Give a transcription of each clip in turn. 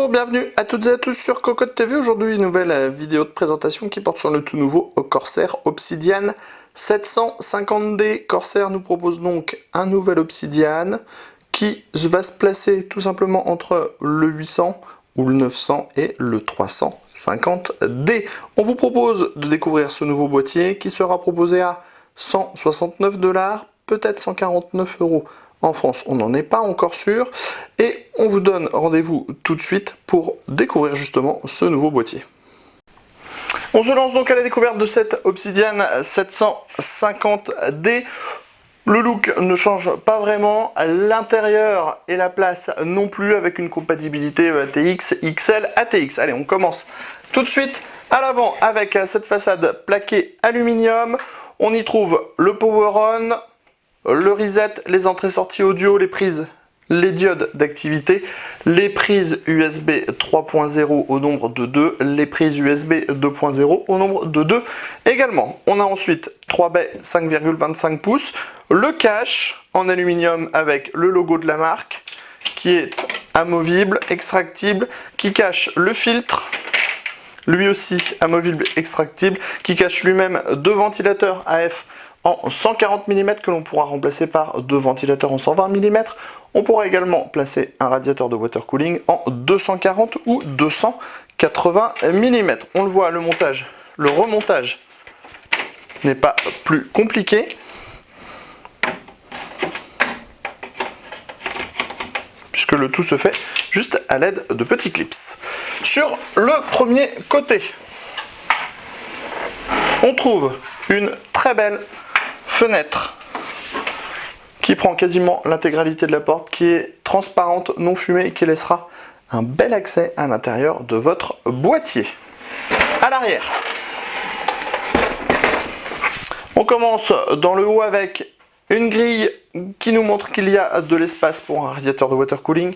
Bonjour, bienvenue à toutes et à tous sur Cocotte TV. Aujourd'hui, une nouvelle vidéo de présentation qui porte sur le tout nouveau Corsair Obsidian 750D. Corsair nous propose donc un nouvel Obsidian qui va se placer tout simplement entre le 800 ou le 900 et le 350D. On vous propose de découvrir ce nouveau boîtier qui sera proposé à 169 $, peut-être 149 € en France, on n'en est pas encore sûr, et on vous donne rendez-vous tout de suite pour découvrir justement ce nouveau boîtier. On se lance donc à la découverte de cette Obsidian 750D. Le look ne change pas vraiment, l'intérieur et la place non plus, avec une compatibilité ATX, XL, ATX. Allez, on commence tout de suite à l'avant avec cette façade plaquée aluminium. On y trouve le Power On, le reset, les entrées-sorties audio, les prises, les diodes d'activité, les prises USB 3.0 au nombre de 2, les prises USB 2.0 au nombre de 2 également. On a ensuite 3 baies 5,25 pouces, le cache en aluminium avec le logo de la marque qui est amovible, extractible, qui cache le filtre, lui aussi amovible, extractible, qui cache lui-même deux ventilateurs AF en 140 mm que l'on pourra remplacer par deux ventilateurs en 120 mm. On pourra également placer un radiateur de water cooling en 240 ou 280 mm. On le voit, le remontage n'est pas plus compliqué, puisque le tout se fait juste à l'aide de petits clips. Sur le premier côté, on trouve une très belle fenêtre qui prend quasiment l'intégralité de la porte, qui est transparente, non fumée, et qui laissera un bel accès à l'intérieur de votre boîtier. À l'arrière, on commence dans le haut avec une grille qui nous montre qu'il y a de l'espace pour un radiateur de water cooling,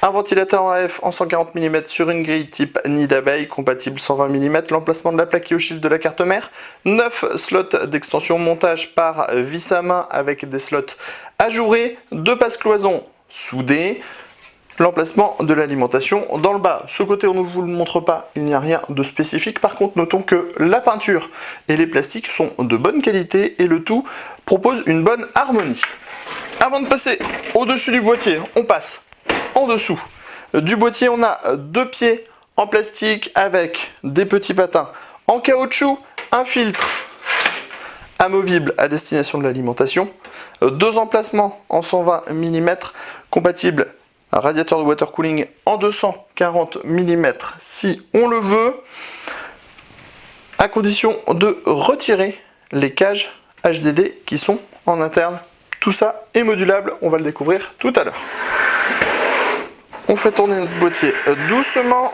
un ventilateur AF en 140 mm sur une grille type nid d'abeille, compatible 120 mm, l'emplacement de la plaque au chiffre de la carte mère, 9 slots d'extension, montage par vis à main avec des slots ajourés, 2 passes-cloisons soudées, l'emplacement de l'alimentation dans le bas. Ce côté, on ne vous le montre pas, il n'y a rien de spécifique. Par contre, notons que la peinture et les plastiques sont de bonne qualité et le tout propose une bonne harmonie. Avant de passer au-dessus du boîtier, on passe en dessous du boîtier. On a deux pieds en plastique avec des petits patins en caoutchouc, un filtre amovible à destination de l'alimentation, deux emplacements en 120 mm compatibles, un radiateur de water cooling en 240 mm si on le veut, à condition de retirer les cages HDD qui sont en interne. Tout ça est modulable, on va le découvrir tout à l'heure. On fait tourner notre boîtier doucement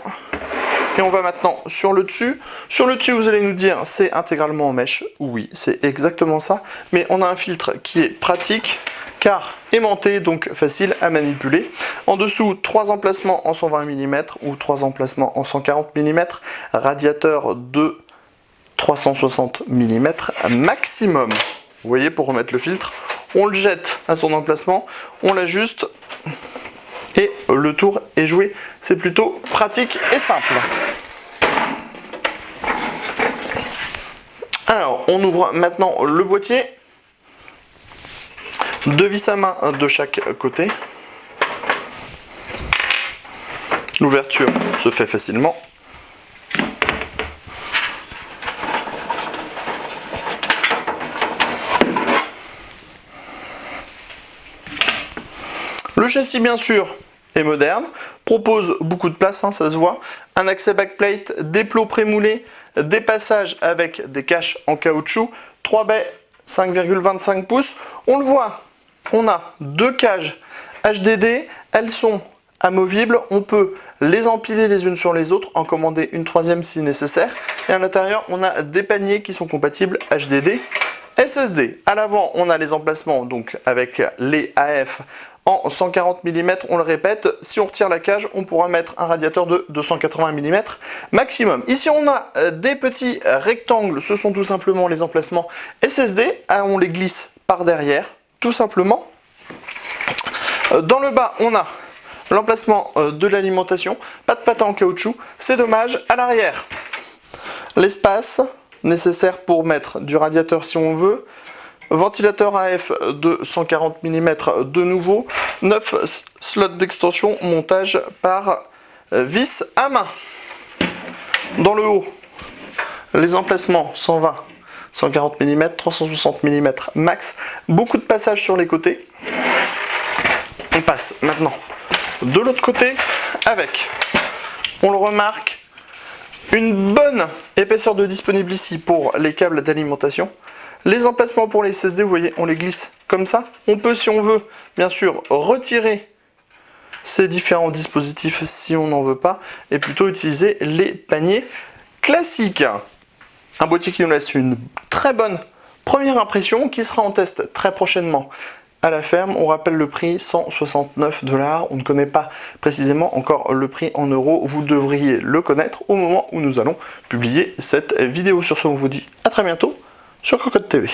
et on va maintenant sur le dessus. Sur le dessus, vous allez nous dire c'est intégralement en mèche. Oui, c'est exactement ça, mais on a un filtre qui est pratique car aimanté, donc facile à manipuler. En dessous, 3 emplacements en 120 mm ou 3 emplacements en 140 mm, radiateur de 360 mm maximum. Vous voyez, pour remettre le filtre, on le jette à son emplacement, on l'ajuste et le tour est joué. C'est plutôt pratique et simple. Alors, on ouvre maintenant le boîtier. Deux vis à main de chaque côté. L'ouverture se fait facilement. Le châssis, bien sûr, est moderne, propose beaucoup de place, ça se voit, un accès backplate, des plots prémoulés, des passages avec des caches en caoutchouc, 3 baies 5,25 pouces. On le voit, on a deux cages HDD, elles sont amovibles, on peut les empiler les unes sur les autres, en commander une troisième si nécessaire, et à l'intérieur on a des paniers qui sont compatibles HDD, SSD. À l'avant, on a les emplacements donc avec les AF en 140 mm. On le répète, si on retire la cage, on pourra mettre un radiateur de 280 mm maximum. Ici, on a des petits rectangles. Ce sont tout simplement les emplacements SSD. On les glisse par derrière, tout simplement. Dans le bas, on a L'emplacement de l'alimentation, pas de patin en caoutchouc, c'est dommage, à l'arrière. L'espace nécessaire pour mettre du radiateur si on veut, ventilateur AF de 140 mm de nouveau, 9 slots d'extension, montage par vis à main. Dans le haut, les emplacements 120, 140 mm, 360 mm max, beaucoup de passages sur les côtés. On passe maintenant de l'autre côté avec, on le remarque, une bonne épaisseur de disponible ici pour les câbles d'alimentation. Les emplacements pour les SSD, vous voyez, on les glisse comme ça. On peut, si on veut, bien sûr, retirer ces différents dispositifs si on n'en veut pas, et plutôt utiliser les paniers classiques. Un boîtier qui nous laisse une très bonne première impression, qui sera en test très prochainement à la ferme. On rappelle le prix, 169 $. On ne connaît pas précisément encore le prix en euros. Vous devriez le connaître au moment où nous allons publier cette vidéo. Sur ce, on vous dit à très bientôt sur Cocotte TV.